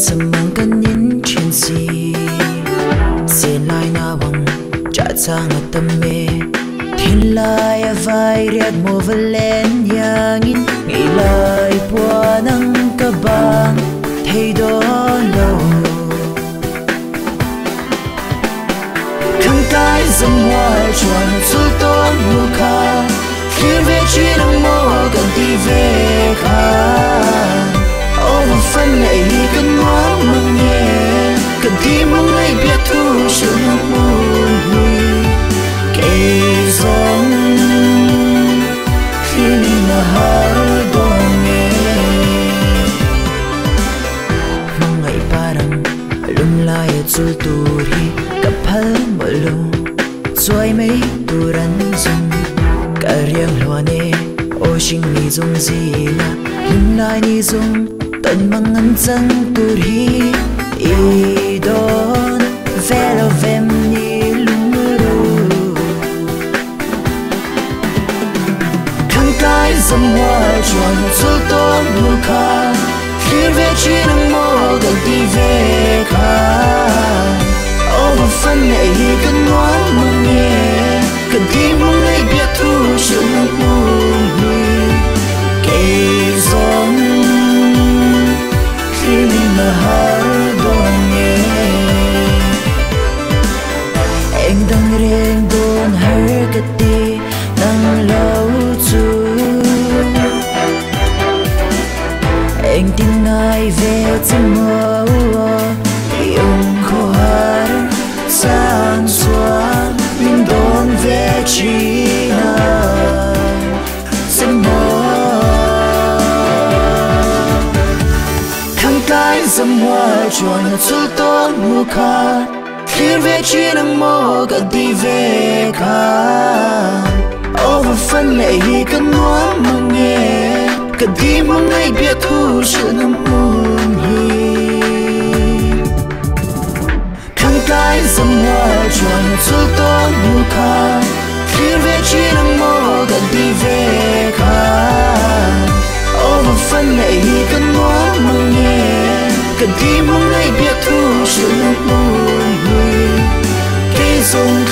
sầm mang căn nín trên gì xin lại na bằng trả sang ở tâm mê thiên lai vai riết mùa vỡ lên nhà nghìn nghĩ lại qua nắng cả bang thấy đó lâu khăn cái dầm hoa tròn suốt tối mùa ca khiến về chỉ nắng mơ gần đi về khá ô phân này cần ngoan mong nhẹ cần đi mong ngày biết thu sự nắng mùa cây giông khi là har đông nghe mong ngày ba đằng lung lai chu tu ri cặp hal mở lung xoay mấy tu rắn dung cả riêng loa nè ô sinh mi dung gì là lung lai ni dung tận mang ngân dân tu ri i don velo vem ni cái dầm hoa tròn suốt tối mùa ca khiến về chỉ nắng mơ gần đi về khá ô một phân này cần ngoan mong nhẹ cần đi mong ngày biết thu sự nắng mùa cây giông khi mà har đông nghe anh đang riêng đồn hơi cái đi đang lâu chú anh tin ai về tim mơ yêu khô har sang xuân mình đón về chi nào xin mơ khăn cái dầm hoa tròn suốt tối mùa ca khiến về chi nắng mơ gần đi về khá ô phân lệ cần ngoan mong nghe cần đi mong ngày biết thu sự nắng muôn hi khăn cái dầm hoa tròn suốt tối mùa ca khiến về chi nắng mơ gần đi về khá ô phân lệ cần ngoan mong nghe cần đi mong ngày biết thu sự nắng muôn hi cây rồng